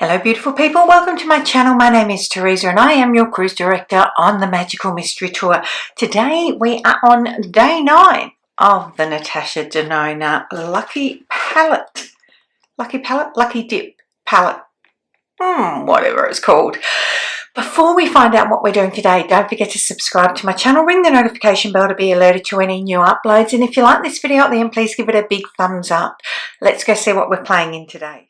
Hello beautiful people, welcome to my channel. My name is Teresa and I am your cruise director on the Magical Mystery Tour. Today we are on day 9 of the Natasha Denona Lucky Dip palette, whatever it's called. Before we find out what we're doing today, don't forget to subscribe to my channel, ring the notification bell to be alerted to any new uploads, and if you like this video then please give it a big thumbs up. Let's go see what we're playing in today.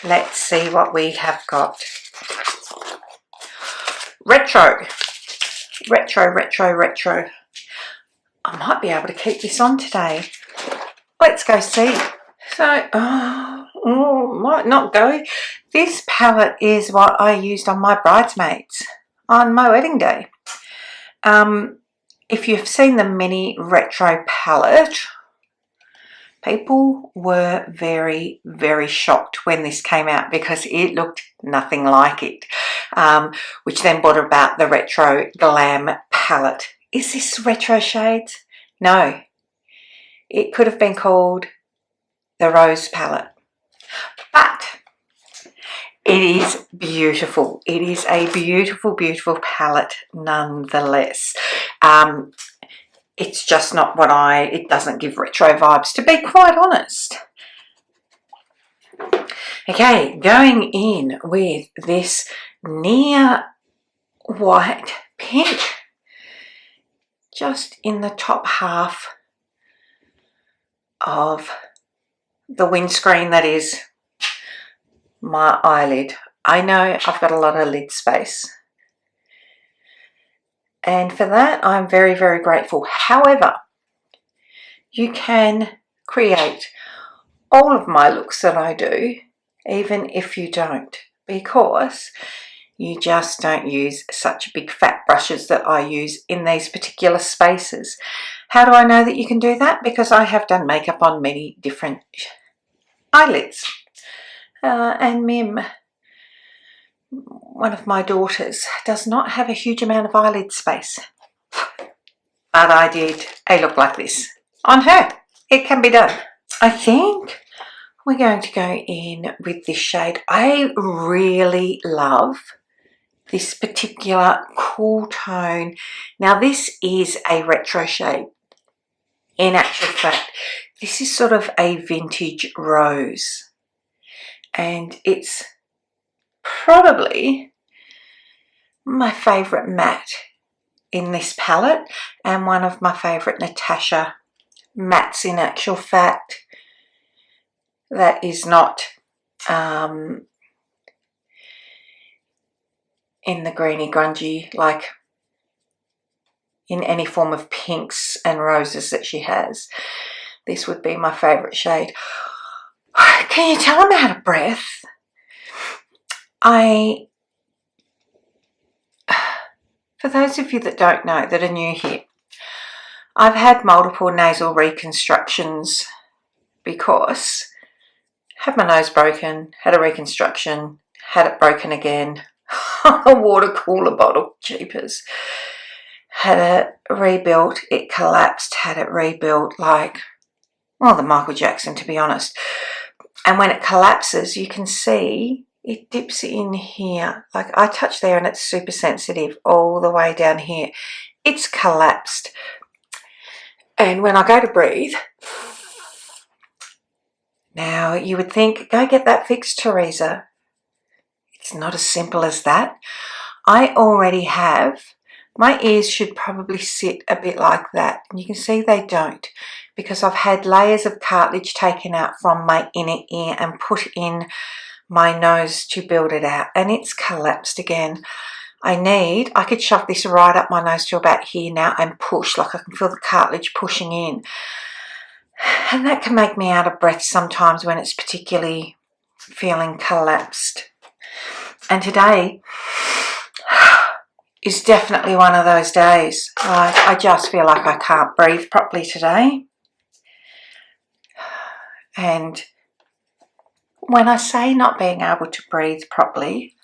Let's see what we have got. Retro. I might be able to keep this on today. Let's go see. So, might not go. This palette is what I used on my bridesmaids on my wedding day. If you've seen the mini retro palette, people were very, very shocked when this came out because it looked nothing like it, which then brought about the retro glam palette. Is this retro shades? No. It could have been called the rose palette, but it is beautiful. It is a beautiful, beautiful palette nonetheless. It's just not what it doesn't give retro vibes, to be quite honest. Okay, going in with this near white pink, just in the top half of the windscreen, that is my eyelid. I know I've got a lot of lid space, and for that I'm very, very grateful. However, you can create all of my looks that I do, even if you don't, because you just don't use such big fat brushes that I use in these particular spaces. How do I know that you can do that? Because I have done makeup on many different eyelids. And Mim, one of my daughters, does not have a huge amount of eyelid space. But I did a look like this on her. It can be done. I think we're going to go in with this shade. I really love this particular cool tone. Now this is a retro shade. In actual fact, this is sort of a vintage rose, and it's probably my favourite matte in this palette and one of my favourite Natasha mattes in actual fact. That is not in the greeny grungy, like in any form of pinks and roses that she has. This would be my favourite shade. Can you tell I'm out of breath? For those of you that don't know, that are new here, I've had multiple nasal reconstructions because I had my nose broken, had a reconstruction, had it broken again, a water cooler bottle, jeepers. Had it rebuilt, it collapsed, had it rebuilt, like, well, the Michael Jackson, to be honest. And when it collapses, you can see it dips in here. Like, I touch there and it's super sensitive all the way down here. It's collapsed. And when I go to breathe, now you would think, go get that fixed, Teresa. It's not as simple as that. I already have. My ears should probably sit a bit like that, and you can see they don't, because I've had layers of cartilage taken out from my inner ear and put in my nose to build it out, and it's collapsed again. I could shove this right up my nose to about here now and push, like I can feel the cartilage pushing in, and that can make me out of breath sometimes when it's particularly feeling collapsed. And today is definitely one of those days. Like, I just feel like I can't breathe properly today. And when I say not being able to breathe properly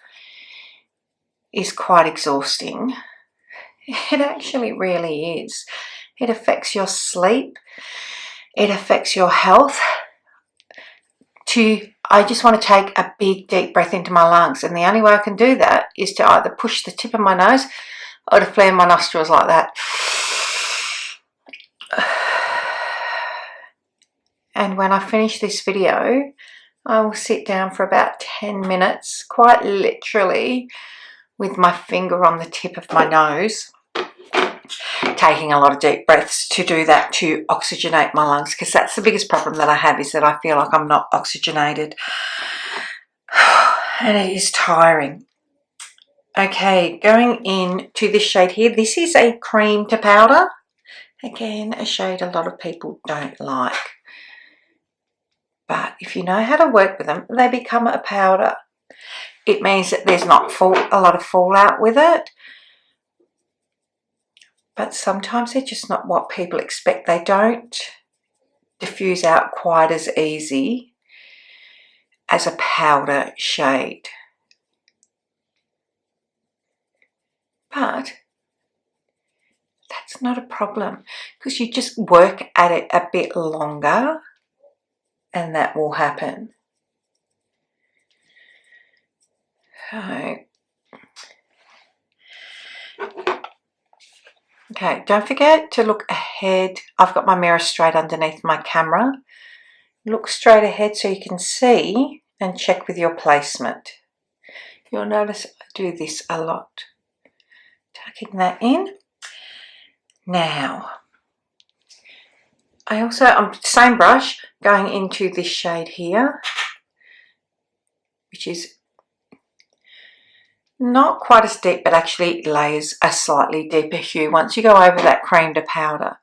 is quite exhausting, it actually really is. It affects your sleep. it affects your health. I just want to take a big deep breath into my lungs, and the only way I can do that is to either push the tip of my nose or to flare my nostrils like that. And when I finish this video, I will sit down for about 10 minutes, quite literally, with my finger on the tip of my nose, taking a lot of deep breaths to do that, to oxygenate my lungs, because that's the biggest problem that I have, is that I feel like I'm not oxygenated. And it is tiring. Okay, going into this shade here. This is a cream to powder. Again, a shade a lot of people don't like. But if you know how to work with them, they become a powder. It means that there's not a lot of fallout with it. But sometimes they're just not what people expect. They don't diffuse out quite as easy as a powder shade. But that's not a problem, because you just work at it a bit longer and that will happen. Okay, don't forget to look ahead. I've got my mirror straight underneath my camera. Look straight ahead so you can see and check with your placement. You'll notice I do this a lot. Tucking that in. Now, I'm same brush, going into this shade here, which is not quite as deep, but actually layers a slightly deeper hue once you go over that cream to powder.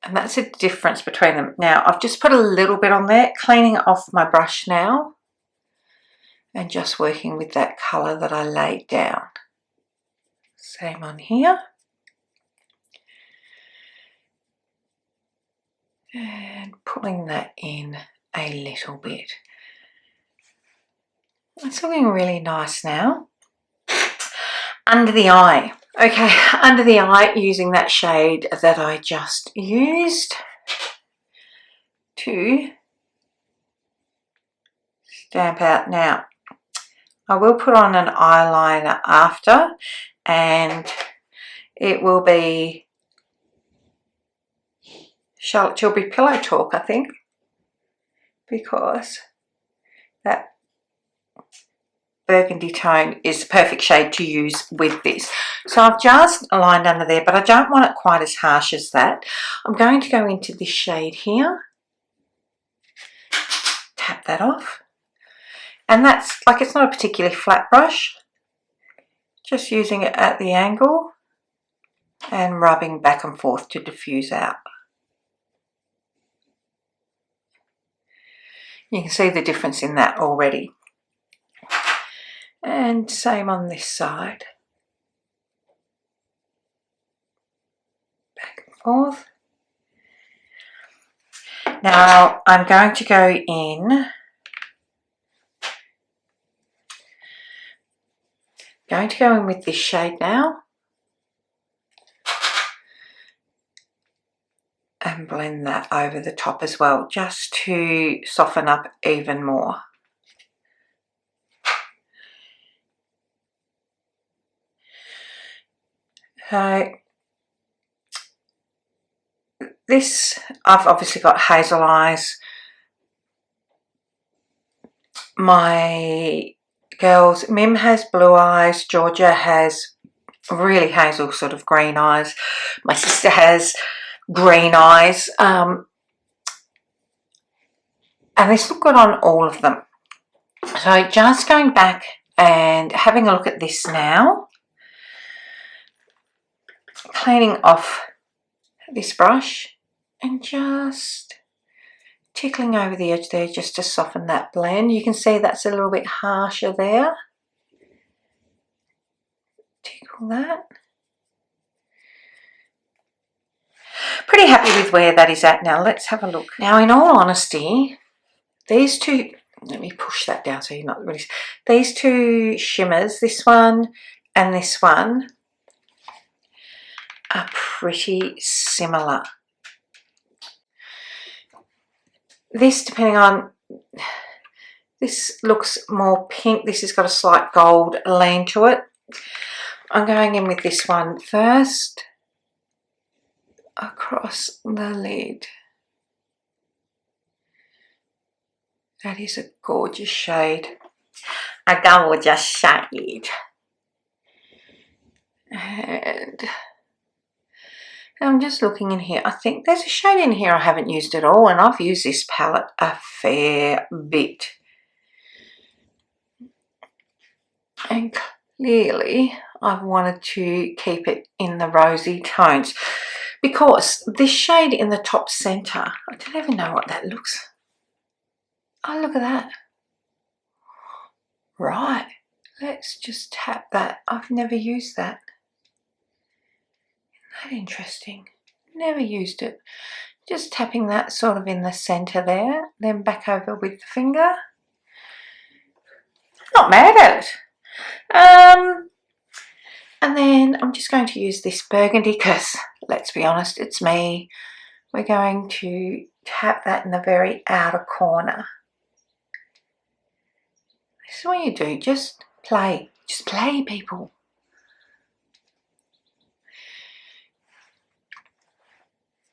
And that's the difference between them. Now, I've just put a little bit on there, cleaning off my brush now, and just working with that colour that I laid down. Same on here. And pulling that in a little bit. It's looking really nice now. Under the eye. Okay, under the eye, using that shade that I just used to stamp out. Now, I will put on an eyeliner after, and it will be Charlotte Tilbury Pillow Talk, I think, because that burgundy tone is the perfect shade to use with this. So I've just lined under there, but I don't want it quite as harsh as that. I'm going to go into this shade here, tap that off, and that's like, it's not a particularly flat brush, just using it at the angle and rubbing back and forth to diffuse out. You can see the difference in that already. And same on this side. Back and forth. Now I'm going to go in. With this shade now. And blend that over the top as well, just to soften up even more. This, I've obviously got hazel eyes. My girls, Mim has blue eyes, Georgia has really hazel sort of green eyes, my sister has green eyes, and this look good on all of them. So just going back and having a look at this now, cleaning off this brush and just tickling over the edge there just to soften that blend. You can see that's a little bit harsher there. Tickle that. Pretty happy with where that is at now. Let's have a look. Now, in all honesty, these two, let me push that down so you're not really, these two shimmers, this one and this one, are pretty similar. This, depending on, this looks more pink. This has got a slight gold lean to it. I'm going in with this one first across the lid. That is a gorgeous shade. A gorgeous shade. And I'm just looking in here. I think there's a shade in here I haven't used at all, and I've used this palette a fair bit. And clearly I've wanted to keep it in the rosy tones because this shade in the top centre, I don't even know what that looks. Oh, look at that. Right, let's just tap that. I've never used that. Isn't that interesting? Never used it. Just tapping that sort of in the centre there, then back over with the finger. Not mad at it. And then I'm just going to use this burgundy because, let's be honest, it's me. We're going to tap that in the very outer corner. This is what you do, just play. Just play, people.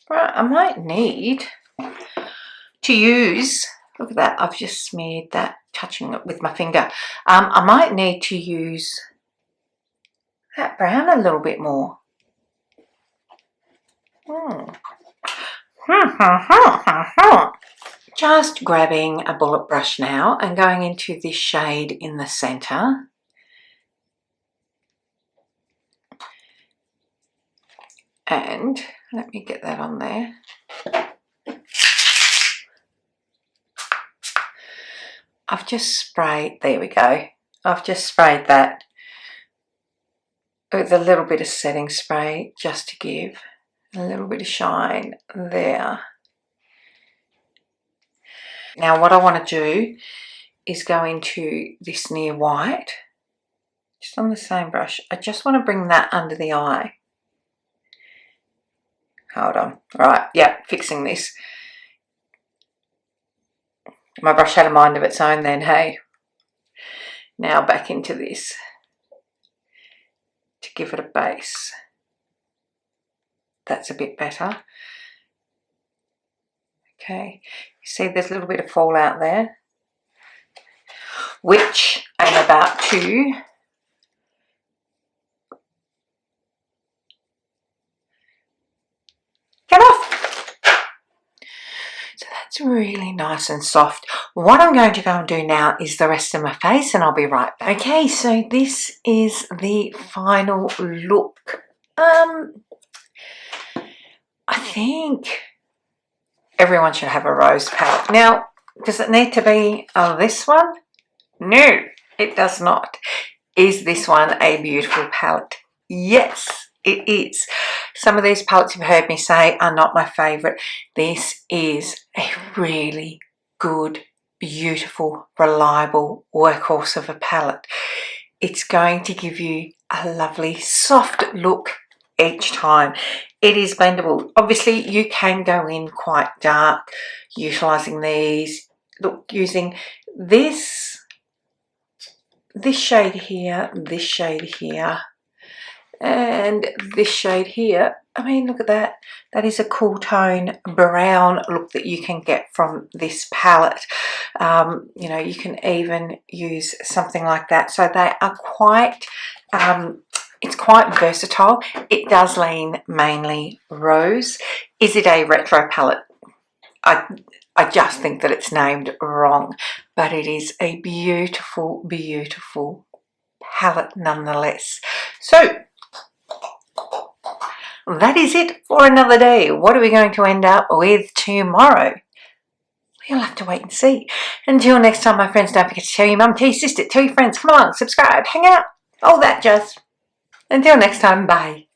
Right, I might need to use, look at that, I've just smeared that, touching it with my finger. I might need to use that brown a little bit more. Just grabbing a bullet brush now and going into this shade in the centre. And let me get that on there. I've just sprayed, there we go. I've just sprayed that with a little bit of setting spray just to give a little bit of shine there. Now what I want to do is go into this near white, just on the same brush. I just want to bring that under the eye. Hold on. Right, yeah, fixing this. My brush had a mind of its own then, hey. Now back into this to give it a base. That's a bit better. Okay, you see there's a little bit of fallout there, which I'm about to get off. So that's really nice and soft. What I'm going to go and do now is the rest of my face, and I'll be right back. Okay, so this is the final look. I think everyone should have a rose palette. Now, does it need to be this one? No, it does not. Is this one a beautiful palette? Yes, it is. Some of these palettes you've heard me say are not my favourite. This is a really good, beautiful, reliable workhorse of a palette. It's going to give you a lovely soft look each time. It is blendable. Obviously you can go in quite dark utilising these. Look, using this shade here, this shade here, and this shade here. I mean, look at that. That is a cool tone brown look that you can get from this palette. You know, you can even use something like that. So they are quite, it's quite versatile. It does lean mainly rose. Is it a retro palette? I just think that it's named wrong, but it is a beautiful, beautiful palette nonetheless. So that is it for another day. What are we going to end up with tomorrow? You'll have to wait and see. Until next time, my friends, don't forget to tell your mum, tell your sister, tell your friends, come along, subscribe, hang out, all that jazz. Until next time, bye.